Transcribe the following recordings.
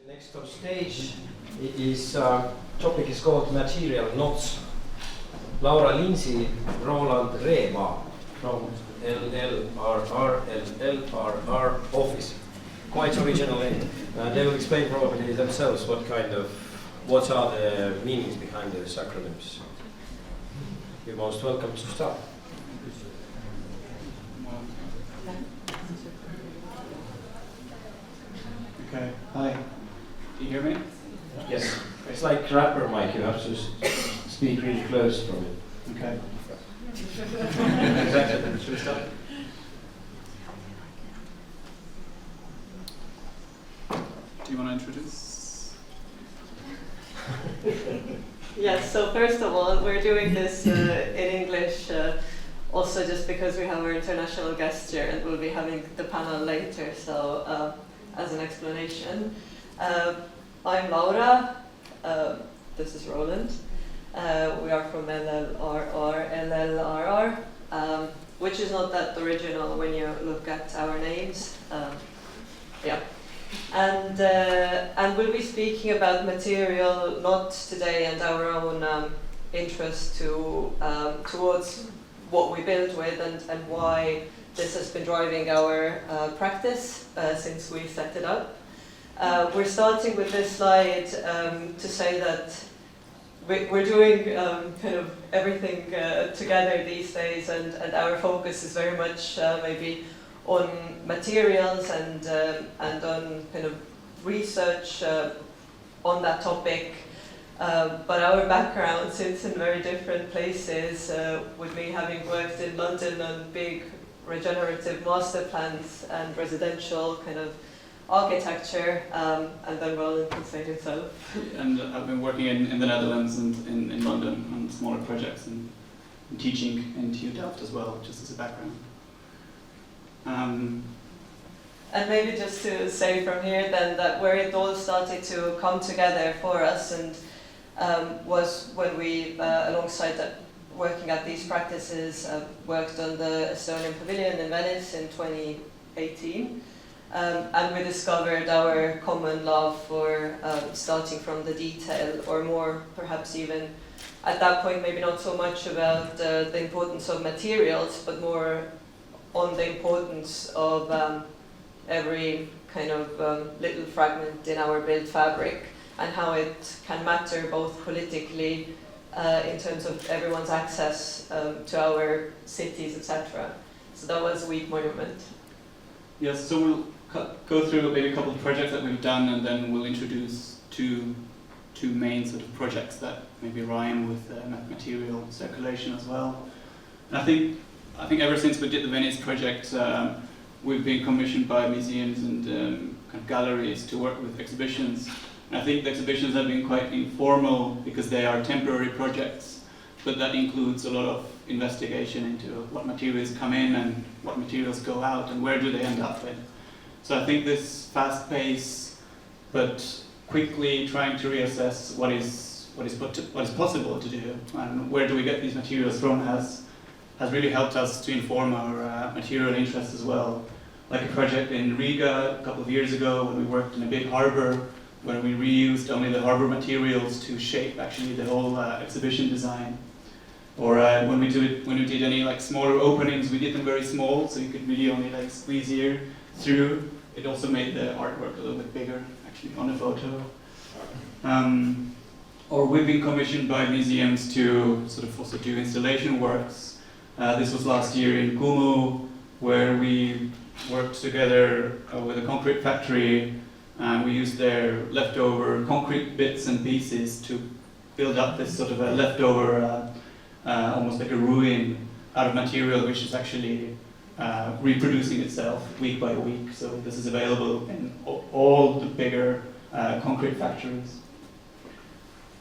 Next on stage is topic is called Material Knots. Laura Linsi, Roland, Reemaa from LLRRLLRR office. Quite originally. They will explain probably themselves what are the meanings behind those acronyms. You're most welcome to start. Okay, hi. Do you hear me? Yes. It's like rapper mic, you have to speak really close from it. Okay. Exactly. Should we start? Do you want to introduce? Yes, so first of all, we're doing this in English also just because we have our international guest here and we'll be having the panel later, so as an explanation. I'm Laura, this is Roland. We are from LLRRLLRR, which is not that original when you look at our names. Yeah. And we'll be speaking about material knots today and our own interest towards what we build with and why this has been driving our practice since we set it up. We're starting with this slide to say that we're doing kind of everything together these days, and our focus is very much maybe on materials and on kind of research on that topic. But our background sits in very different places, with me having worked in London on big regenerative master plans and residential kind of architecture, and then Roland can say himself. And I've been working in the Netherlands and in London on smaller projects and teaching in TU Delft as well, just as a background. And maybe just to say from here then that where it all started to come together for us and was when we, alongside that, working at these practices, worked on the Estonian Pavilion in Venice in 2018. And we discovered our common love for starting from the detail, or more perhaps even at that point maybe not so much about the importance of materials, but more on the importance of every kind of little fragment in our built fabric and how it can matter both politically in terms of everyone's access to our cities, etc. So that was a weak monument. Yes, so we'll go through maybe a couple of projects that we've done, and then we'll introduce two main sort of projects that maybe rhyme with material circulation as well. And I think ever since we did the Venice project, we've been commissioned by museums and kind of galleries to work with exhibitions. And I think the exhibitions have been quite informal because they are temporary projects, but that includes a lot of investigation into what materials come in and what materials go out and where do they end up with. So I think this fast pace, but quickly trying to reassess what is possible to do and where do we get these materials from has really helped us to inform our material interests as well. Like a project in Riga a couple of years ago when we worked in a big harbor where we reused only the harbor materials to shape actually the whole exhibition design. Or when we did any like smaller openings, we did them very small, so you could really only like squeeze here through. It also made the artwork a little bit bigger, actually, on the photo. Or we've been commissioned by museums to sort of also do installation works. This was last year in Kumu, where we worked together with a concrete factory, and we used their leftover concrete bits and pieces to build up this sort of a leftover, almost like a ruin out of material which is actually reproducing itself week by week. So this is available in all the bigger concrete factories.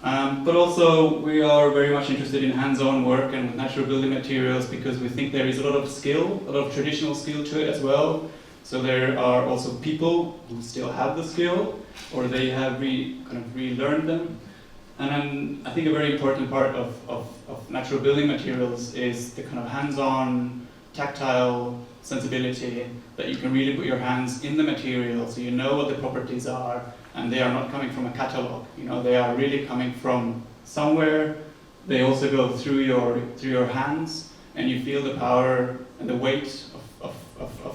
But also we are very much interested in hands-on work and with natural building materials because we think there is a lot of skill, a lot of traditional skill to it as well. So there are also people who still have the skill, or they have kind of relearned them. And then I think a very important part of natural building materials is the kind of hands-on, tactile sensibility that you can really put your hands in the material so you know what the properties are and they are not coming from a catalog. You know, they are really coming from somewhere. They also go through your hands, and you feel the power and the weight of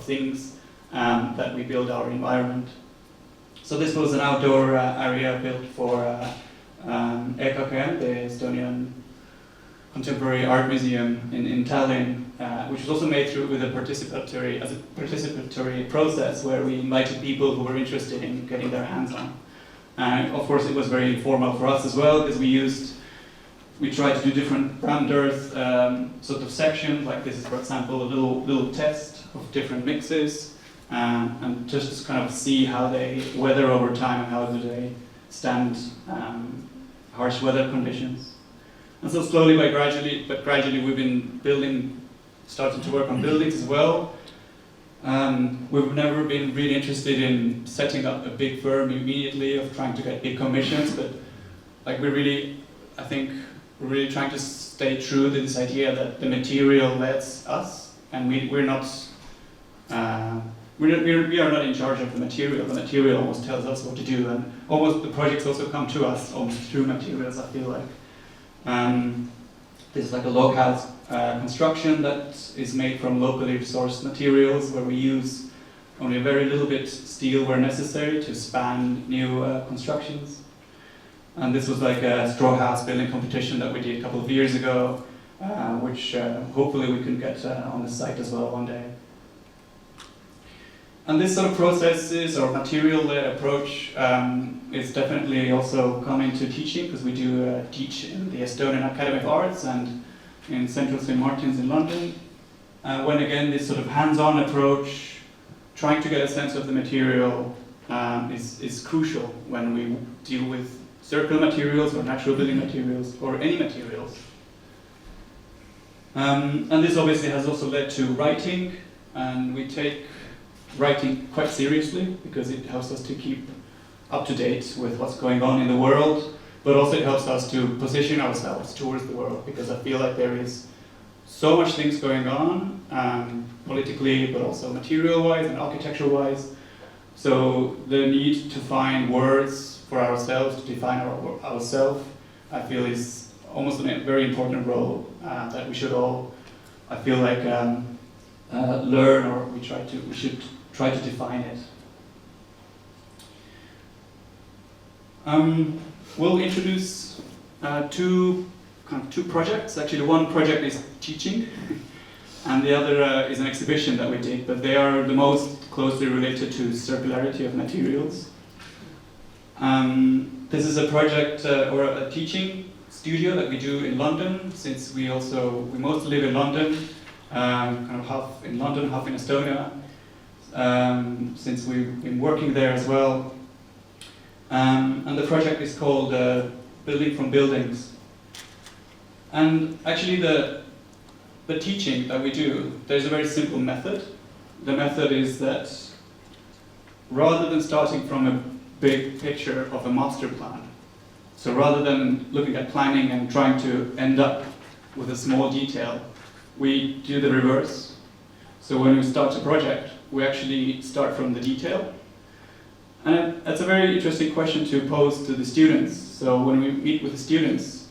things that we build our environment. So this was an outdoor area built for EALi, the Estonian Contemporary Art Museum in Tallinn, which was also made through with a participatory process where we invited people who were interested in getting their hands on. And of course, it was very informal for us as well, because we tried to do different round earth sort of sections. Like this is, for example, a little test of different mixes, and just to kind of see how they weather over time and how do they stand harsh weather conditions. And so slowly, but gradually, we've been starting to work on buildings as well. We've never been really interested in setting up a big firm immediately, of trying to get big commissions, but like we're really trying to stay true to this idea that the material lets us, and we are not in charge of the material. The material almost tells us what to do, and almost the projects also come to us almost through materials, I feel like. This is like a log house construction that is made from locally sourced materials, where we use only a very little bit steel where necessary to span new constructions. And this was like a straw house building competition that we did a couple of years ago, which hopefully we can get on the site as well one day. And this sort of processes or material-led approach is definitely also coming to teaching, because we do teach in the Estonian Academy of Arts and in Central St. Martin's in London. When again, this sort of hands-on approach, trying to get a sense of the material is crucial when we deal with circular materials or natural building materials or any materials. And this obviously has also led to writing, and we take writing quite seriously because it helps us to keep up to date with what's going on in the world, but also it helps us to position ourselves towards the world, because I feel like there is so much things going on, politically, but also material-wise and architecture-wise. So the need to find words for ourselves, to define ourselves, I feel is almost a very important role that we should all, I feel like, learn, or we should try to define it. We'll introduce two projects. Actually, one project is teaching, and the other is an exhibition that we did, but they are the most closely related to circularity of materials. This is a project or a teaching studio that we do in London, since we mostly live in London, kind of half in London, half in Estonia, since we've been working there as well. And the project is called Building from Buildings. And actually the teaching that we do, there's a very simple method. The method is that rather than starting from a big picture of a master plan, so rather than looking at planning and trying to end up with a small detail, we do the reverse. So when we start a project, we actually start from the detail. And that's a very interesting question to pose to the students. So when we meet with the students,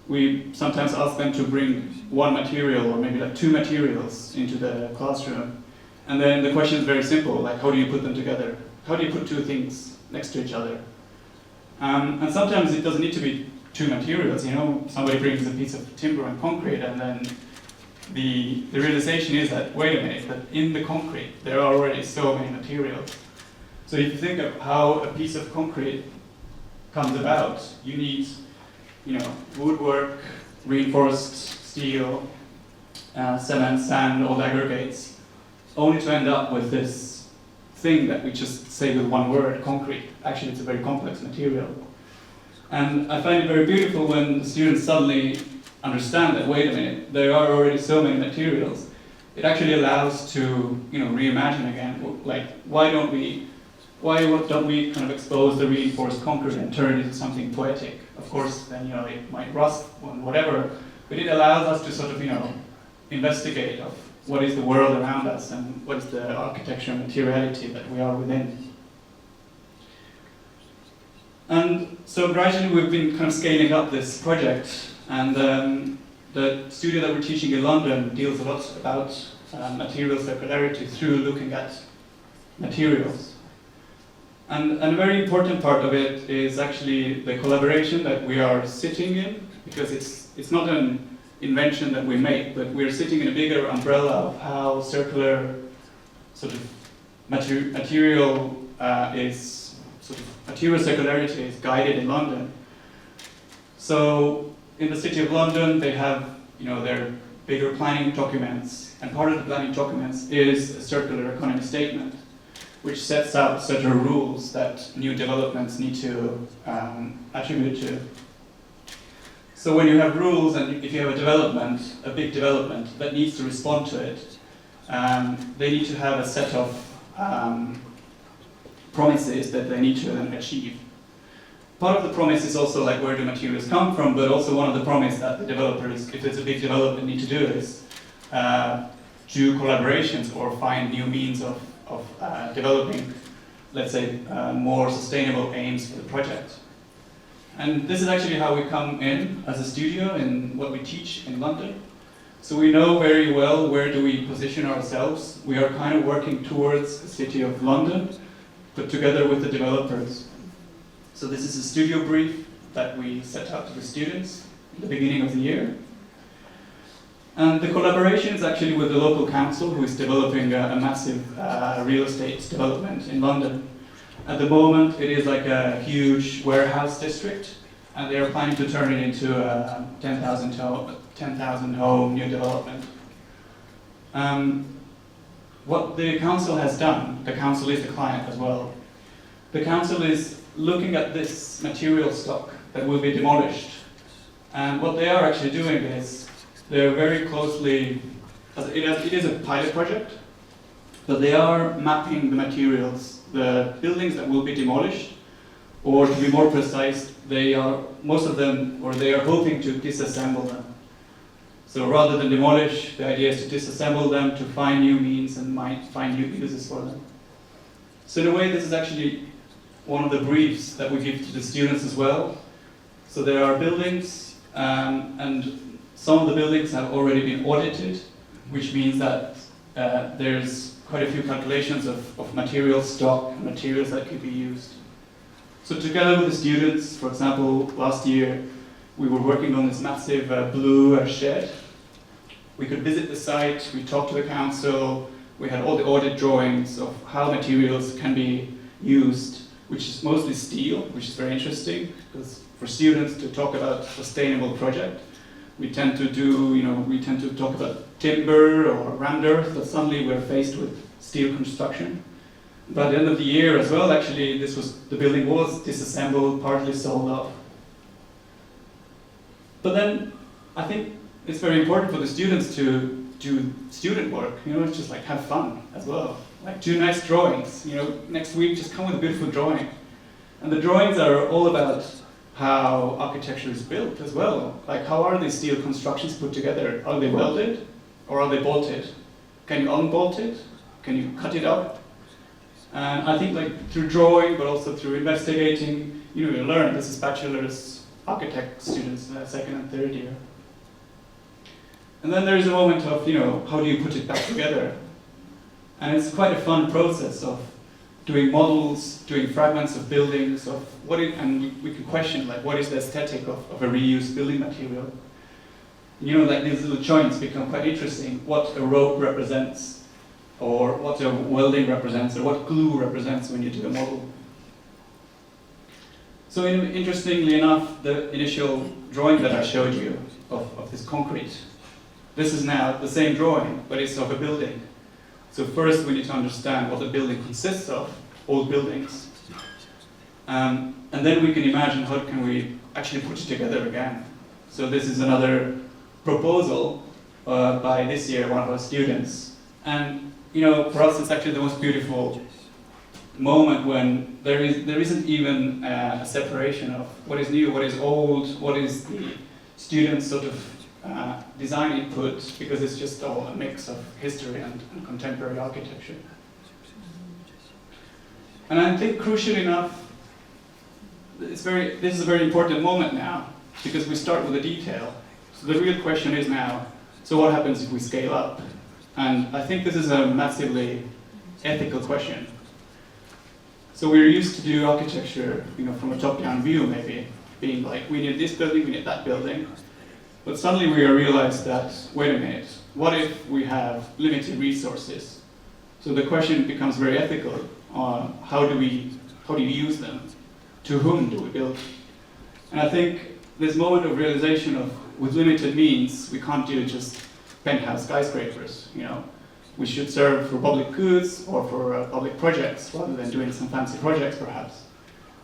we sometimes ask them to bring one material or maybe like two materials into the classroom. And then the question is very simple, like how do you put them together? How do you put two things next to each other? And sometimes it doesn't need to be two materials, you know, somebody brings a piece of timber and concrete, and then the realization is that, wait a minute, but in the concrete there are already so many materials. So if you think of how a piece of concrete comes about, you need, you know, woodwork, reinforced steel, cement, sand, old aggregates, only to end up with this thing that we just say with one word, concrete. Actually, it's a very complex material. And I find it very beautiful when the students suddenly understand that, wait a minute, there are already so many materials. It actually allows to, you know, reimagine again, like, why don't we kind of expose the reinforced concrete and turn it into something poetic? Of course, then, you know, it might rust or whatever, but it allows us to sort of, you know, investigate of what is the world around us and what is the architecture and materiality that we are within. And so gradually we've been kind of scaling up this project, and the studio that we're teaching in London deals a lot about material circularity through looking at materials. And a very important part of it is actually the collaboration that we are sitting in, because it's not an invention that we make, but we're sitting in a bigger umbrella of how circular sort of material material circularity is guided in London. So in the City of London, they have their bigger planning documents, and part of the planning documents is a circular economy statement, which sets out certain rules that new developments need to attribute to. So when you have rules, and if you have a big development that needs to respond to it, they need to have a set of promises that they need to then achieve. Part of the promise is also like where do materials come from, but also one of the promises that the developers, if it's a big development, need to do is do collaborations or find new means of developing, let's say, more sustainable aims for the project. And this is actually how we come in as a studio in what we teach in London. So we know very well where do we position ourselves. We are kind of working towards the City of London, but together with the developers. So this is a studio brief that we set out to the students in the beginning of the year. And the collaboration is actually with the local council, who is developing a massive real estate development in London. At the moment, it is like a huge warehouse district, and they are planning to turn it into a 10,000 home new development. What the council has done, the council is the client as well, the council is looking at this material stock that will be demolished. And what they are actually doing is, they're very closely, it is a pilot project, but they are mapping the materials, the buildings that will be demolished, or to be more precise, they are hoping to disassemble them. So rather than demolish, the idea is to disassemble them, to find new means and might find new uses for them. So in a way, this is actually one of the briefs that we give to the students as well. So there are buildings, and some of the buildings have already been audited, which means that there's quite a few calculations of material stock and materials that could be used. So together with the students, for example, last year, we were working on this massive blue shed. We could visit the site, we talked to the council, we had all the audit drawings of how materials can be used, which is mostly steel, which is very interesting, because for students to talk about a sustainable project, we tend to talk about timber or rammed earth, but suddenly we're faced with steel construction. By the end of the year as well, actually, the building was disassembled, partly sold off. But then, I think it's very important for the students to do student work, it's just like have fun as well. Like do nice drawings, next week just come with a beautiful drawing. And the drawings are all about how architecture is built as well. Like how are these steel constructions put together? Are they welded or are they bolted? Can you unbolt it? Can you cut it up? And I think like through drawing, but also through investigating, you learn. This is bachelor's architect students, second and third year. And then there is a moment of, how do you put it back together? And it's quite a fun process of doing models, doing fragments of buildings, and we can question like what is the aesthetic of a reused building material. Like these little joints become quite interesting. What a rope represents, or what a welding represents, or what glue represents when you do a model. So interestingly enough, the initial drawing that I showed you of this concrete, this is now the same drawing, but it's of a building. So first we need to understand what the building consists of, old buildings. And then we can imagine how can we actually put it together again. So this is another proposal by this year, one of our students. And for us it's actually the most beautiful moment when there isn't even a separation of what is new, what is old, what is the student's sort of design input, because it's just all a mix of history and contemporary architecture. And I think crucial enough, this is a very important moment now, because we start with the detail. So the real question is now, so what happens if we scale up? And I think this is a massively ethical question. So we're used to do architecture, from a top-down view maybe, being like, we need this building, we need that building. But suddenly we realize that, wait a minute, what if we have limited resources? So the question becomes very ethical. How do you use them? To whom do we build? And I think this moment of realization of, with limited means, we can't do just penthouse skyscrapers, We should serve for public goods or for public projects rather than doing some fancy projects perhaps.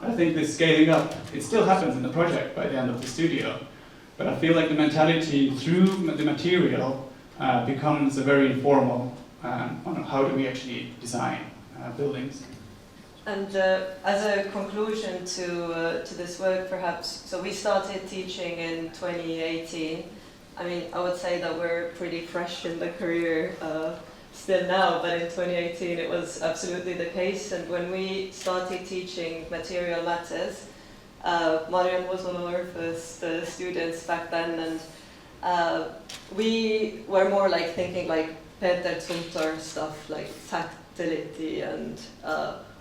I think this scaling up, it still happens in the project by the end of the studio, but I feel like the mentality through the material becomes a very informal on how do we actually design buildings. And as a conclusion to this work perhaps, so we started teaching in 2018. I mean, I would say that we're pretty fresh in the career still now, but in 2018 it was absolutely the case. And when we started teaching material matters, Marian was one of our first students back then, and we were more like thinking like Peter Zumthor stuff, like tactility and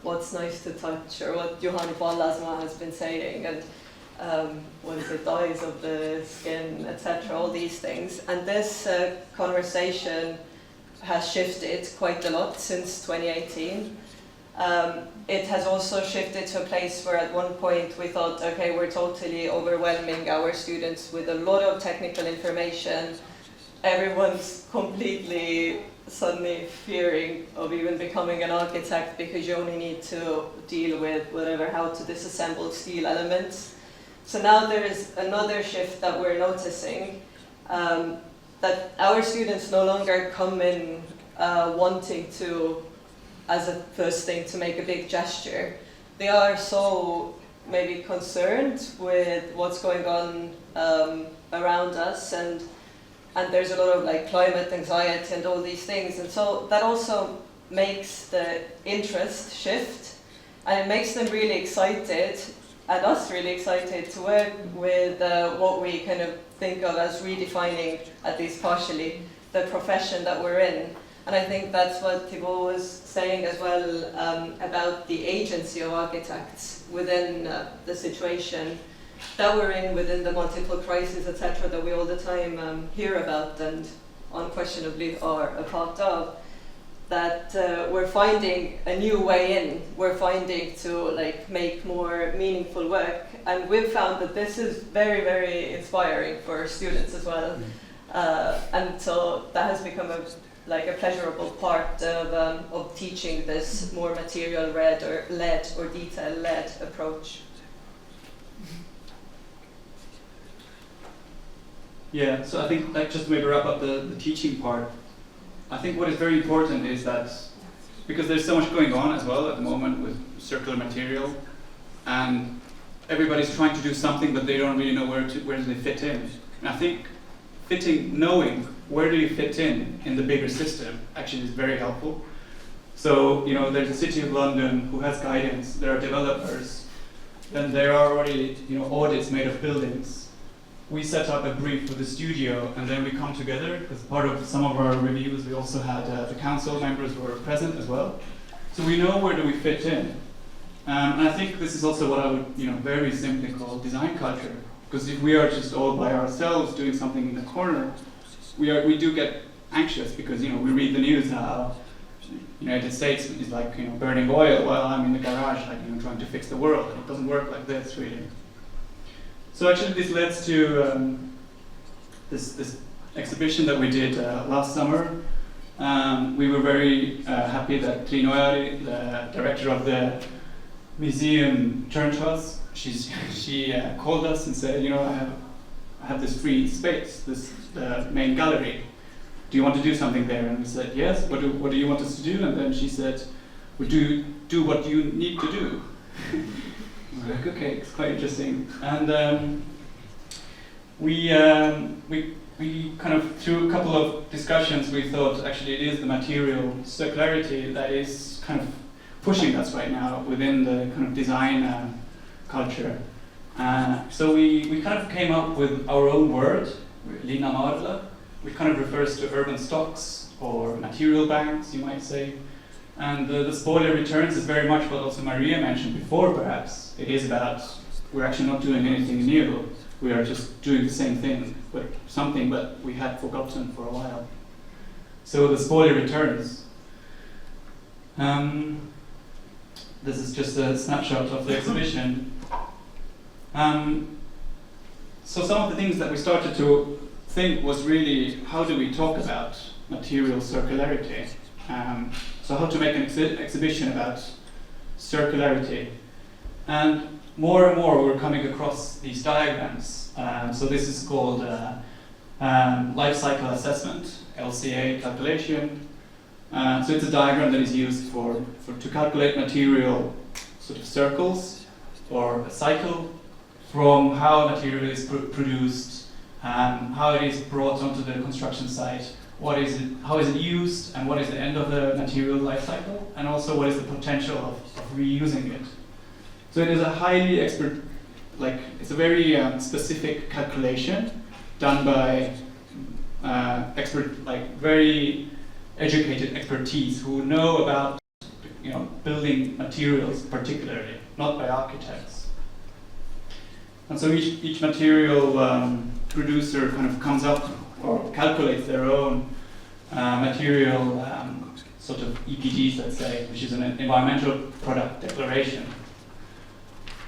what's nice to touch, or what Juhani Pallasmaa has been saying, and what is it, dyes of the skin, etc., all these things. And this conversation has shifted quite a lot since 2018. It has also shifted to a place where at one point we thought, okay, we're totally overwhelming our students with a lot of technical information. Everyone's completely suddenly fearing of even becoming an architect because you only need to deal with whatever, how to disassemble steel elements. So now there is another shift that we're noticing, that our students no longer come in wanting to, as a first thing, to make a big gesture. They are so maybe concerned with what's going on around us, and there's a lot of like climate anxiety and all these things, and so that also makes the interest shift, and it makes them really excited, and us really excited to work with what we kind of think of as redefining, at least partially, the profession that we're in. And I think that's what Thibaut was saying as well about the agency of architects within the situation that we're in, within the multiple crises, etc., that we all the time hear about and unquestionably are a part of. That we're finding a new way in. We're finding to like make more meaningful work, and we've found that this is very, very inspiring for students as well. And so that has become a pleasurable part of teaching this more material-led or detail-led approach. Yeah, so I think just to maybe wrap up the teaching part, I think what is very important is that, because there's so much going on as well at the moment with circular material, and everybody's trying to do something but they don't really know where do they fit in. And I think knowing where do you fit in the bigger system actually is very helpful. So, there's the City of London who has guidance, there are developers, then there are already, audits made of buildings. We set up a brief for the studio, and then we come together. As part of some of our reviews, we also had the council members who were present as well. So we know where do we fit in. And I think this is also what I would, very simply call design culture. Because if we are just all by ourselves doing something in the corner, we do get anxious because, we read the news how the United States is like, burning oil while I'm in the garage, trying to fix the world. And it doesn't work like this, really. So actually this leads to this exhibition that we did last summer. We were very happy that Trinoari, the director of the museum Turnhouse, she called us and said, I have this free space, the main gallery. Do you want to do something there? And we said, yes, what do you want us to do? And then she said, well, do what you need to do. Like, okay, it's quite interesting. And we kind of, through a couple of discussions, we thought actually it is the material circularity that is kind of pushing us right now within the kind of design culture. So we kind of came up with our own word, linnamarla, which kind of refers to urban stocks or material banks, you might say. And the spoiler returns is very much what also Maria mentioned before, perhaps. It is about, we're actually not doing anything new. We are just doing the same thing, but something that we had forgotten for a while. So the spoiler returns. This is just a snapshot of the exhibition. So some of the things that we started to think was really, how do we talk about material circularity? So how to make an exhibition about circularity. And more we're coming across these diagrams. So this is called life cycle assessment, LCA calculation. So it's a diagram that is used to calculate material sort of circles or a cycle from how material is produced, how it is brought onto the construction site, how is it used, and what is the end of the material life cycle, and also what is the potential of reusing it. So it is a highly it's a very specific calculation done by very educated expertise who know about building materials particularly, not by architects. And so each material producer kind of comes up or calculates their own material sort of EPDs, let's say, which is an environmental product declaration.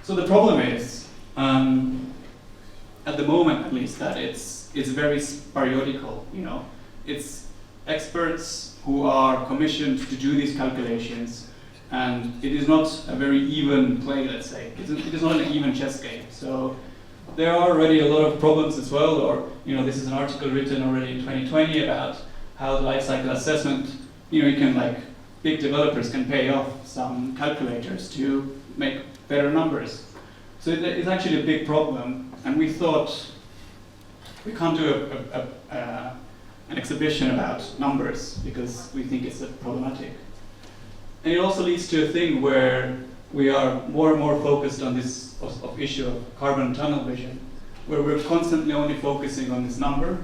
So the problem is, at the moment at least, that it's very periodical. It's experts who are commissioned to do these calculations, and it is not a very even play, let's say. It is not an even chess game. So there are already a lot of problems as well, or this is an article written already in 2020 about how the life cycle assessment, big developers can pay off some calculators to make better numbers. So it's actually a big problem, and we thought we can't do an exhibition about numbers because we think it's problematic. And it also leads to a thing where we are more and more focused on this issue of carbon tunnel vision, where we're constantly only focusing on this number,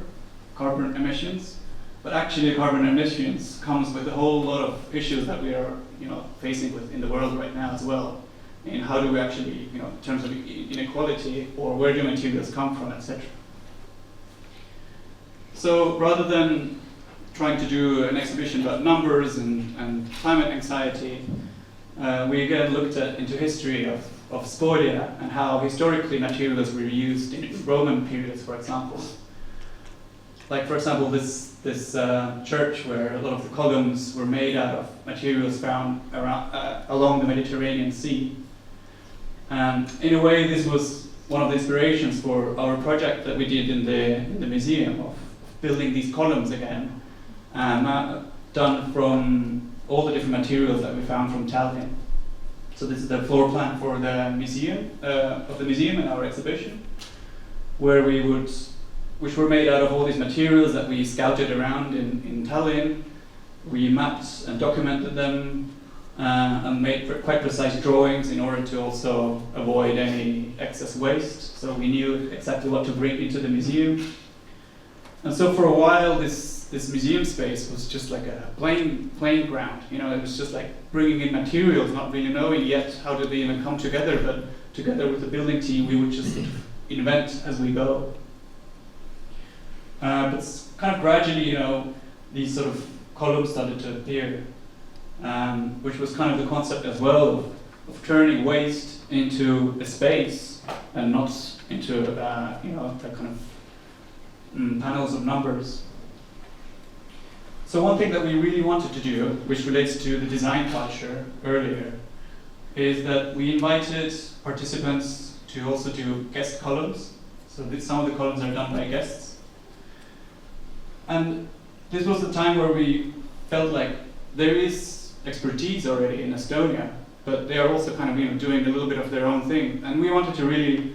carbon emissions, but actually carbon emissions comes with a whole lot of issues that we are facing with in the world right now as well. And how do we actually, in terms of inequality, or where do materials come from, etc. So rather than trying to do an exhibition about numbers and climate anxiety, we again looked into history of spolia and how historically materials were used in Roman periods, for example. Like, for example, this church where a lot of the columns were made out of materials found along the Mediterranean Sea. In a way, this was one of the inspirations for our project that we did in the museum of building these columns again, done from all the different materials that we found from Tallinn. So this is the floor plan for the museum, in our exhibition, which were made out of all these materials that we scouted around in Tallinn. We mapped and documented them and made quite precise drawings in order to also avoid any excess waste. So we knew exactly what to bring into the museum. And so for a while, this museum space was just like a playing ground. It was just like bringing in materials, not really knowing yet how did they even come together, but together with the building team, we would just invent as we go. But kind of gradually, these sort of columns started to appear, which was kind of the concept as well of turning waste into a space and not into that kind of panels of numbers. So one thing that we really wanted to do, which relates to the design culture earlier, is that we invited participants to also do guest columns. So some of the columns are done by guests. And this was the time where we felt like there is expertise already in Estonia, but they are also kind of doing a little bit of their own thing. And we wanted to really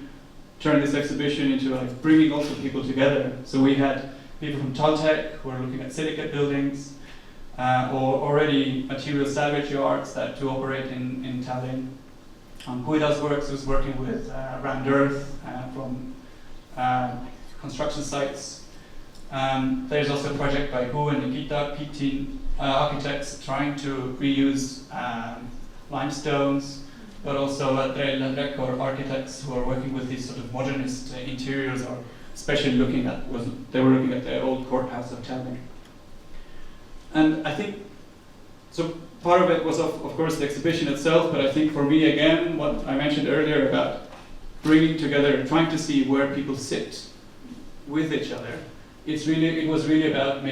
turn this exhibition into bringing also people together. So we had people from Taltech who are looking at silicate buildings, or already material salvage yards that do operate in Tallinn. Guida's works was working with rammed earth from construction sites. There's also a project by Hu and Nikita, P-team architects, trying to reuse limestones, but also LLRRLLRR architects who are working with these sort of modernist interiors, or especially looking at, they were looking at the old courthouse of Telving. And I think, so part of it was of course the exhibition itself, but I think for me again, what I mentioned earlier about bringing together, trying to see where people sit with each other. It was really about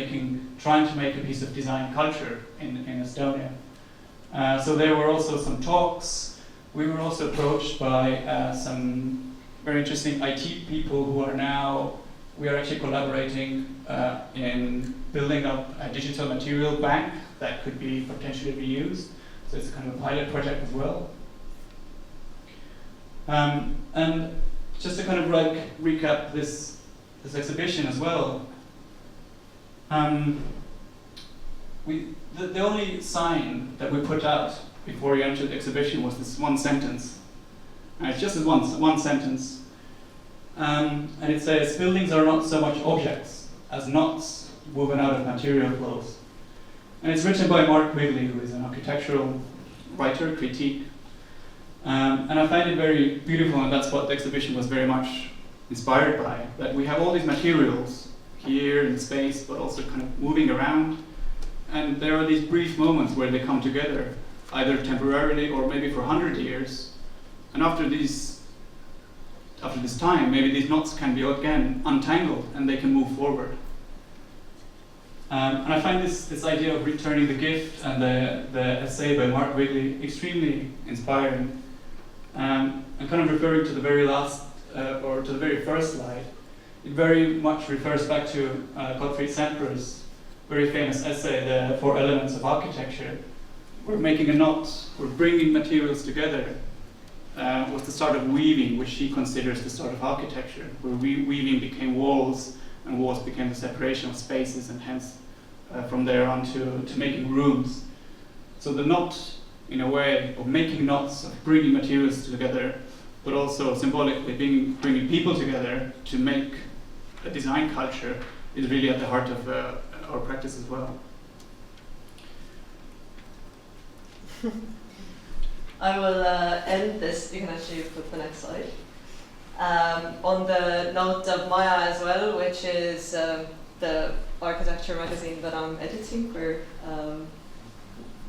trying to make a piece of design culture in Estonia. So there were also some talks. We were also approached by some very interesting IT people who are now, we are actually collaborating in building up a digital material bank that could be potentially reused. So it's kind of a pilot project as well. And just to kind of like recap this exhibition as well, the only sign that we put out before we entered the exhibition was this one sentence. It's just this one sentence. And it says, buildings are not so much objects as knots woven out of material flows. And it's written by Mark Quigley, who is an architectural writer, critique. And I find it very beautiful, and that's what the exhibition was very much inspired by, that we have all these materials here in space, but also kind of moving around. And there are these brief moments where they come together, either temporarily or maybe for 100 years. And after this time, maybe these knots can be again untangled and they can move forward. And I find this idea of returning the gift and the essay by Mark Quigley extremely inspiring. And kind of referring to the very last, or to the very first slide, it very much refers back to Gottfried Semper's very famous essay, The 4 Elements of Architecture. We're making a knot, we're bringing materials together, was the start of weaving, which he considers the start of architecture, where weaving became walls, and walls became the separation of spaces, and hence from there on to making rooms. So the knot, in a way, of making knots, of bringing materials together, but also symbolically bringing people together to make a design culture, is really at the heart of our practice as well. I will end this, you can actually put the next slide, on the note of Maya as well, which is the architecture magazine that I'm editing for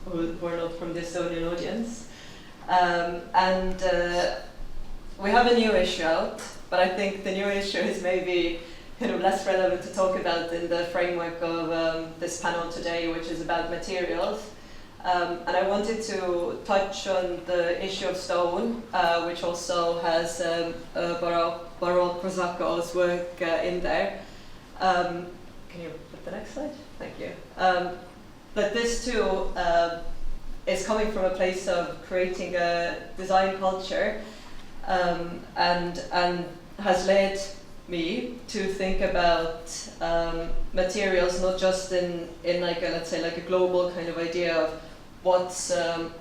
who are not from the Estonian audience. And we have a new issue out, but I think the new issue is maybe kind of less relevant to talk about in the framework of this panel today, which is about materials. And I wanted to touch on the issue of stone, which also has Baroque Prozaco's work in there. Can you put the next slide? Thank you. But this too is coming from a place of creating a design culture, and has led me to think about materials not just in like a, let's say, like a global kind of idea of what's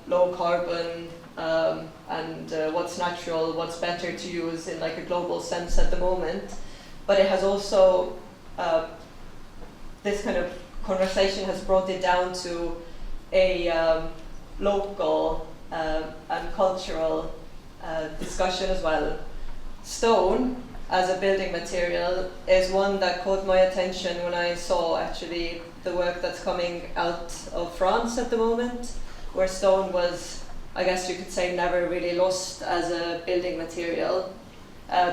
low carbon and what's natural, what's better to use in like a global sense at the moment, but it has also this kind of conversation has brought it down to a local and cultural discussion as well. Stone as a building material is one that caught my attention when I saw actually the work that's coming out of France at the moment, where stone was, I guess you could say, never really lost as a building material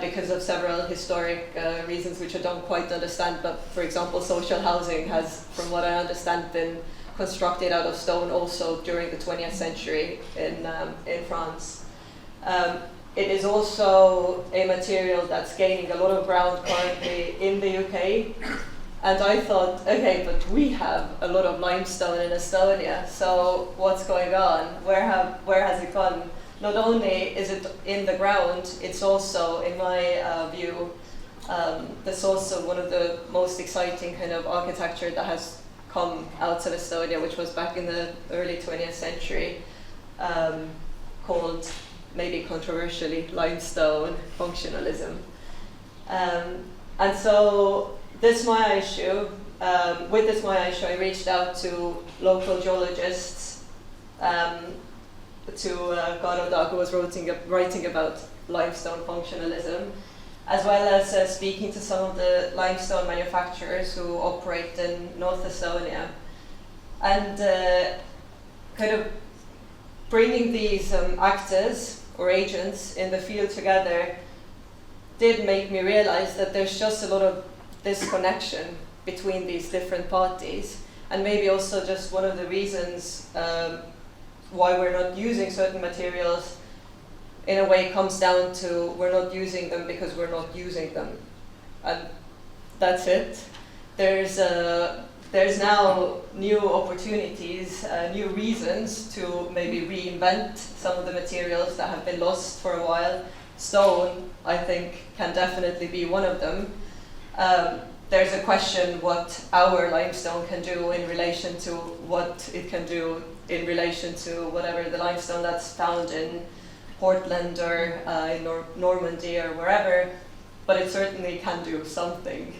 because of several historic reasons which I don't quite understand, but for example social housing has, from what I understand, been constructed out of stone also during the 20th century in France. It is also a material that's gaining a lot of ground currently in the UK. And I thought, okay, but we have a lot of limestone in Estonia, so what's going on? Where has it gone? Not only is it in the ground, it's also, in my view, that's also one of the most exciting kind of architecture that has come out of Estonia, which was back in the early 20th century, called maybe controversially, limestone functionalism. And so this my issue, with this my issue, I reached out to local geologists, to Garoda, who was writing about limestone functionalism, as well as speaking to some of the limestone manufacturers who operate in North Estonia. And kind of bringing these actors or agents in the field together did make me realize that there's just a lot of disconnection between these different parties, and maybe also just one of the reasons why we're not using certain materials in a way comes down to we're not using them because we're not using them, and that's it. There's now new opportunities, new reasons to maybe reinvent some of the materials that have been lost for a while. Stone, I think, can definitely be one of them. There's a question what our limestone can do in relation to what it can do in relation to whatever the limestone that's found in Portland or in Normandy or wherever, but it certainly can do something.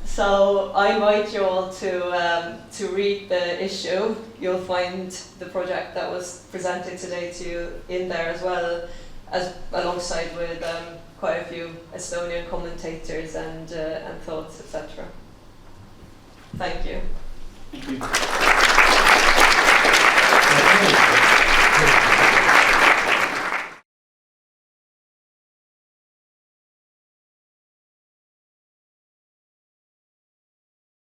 So I invite you all to read the issue. You'll find the project that was presented today to you in there as well, as alongside with quite a few Estonian commentators and thoughts, etc. Thank you. Thank you.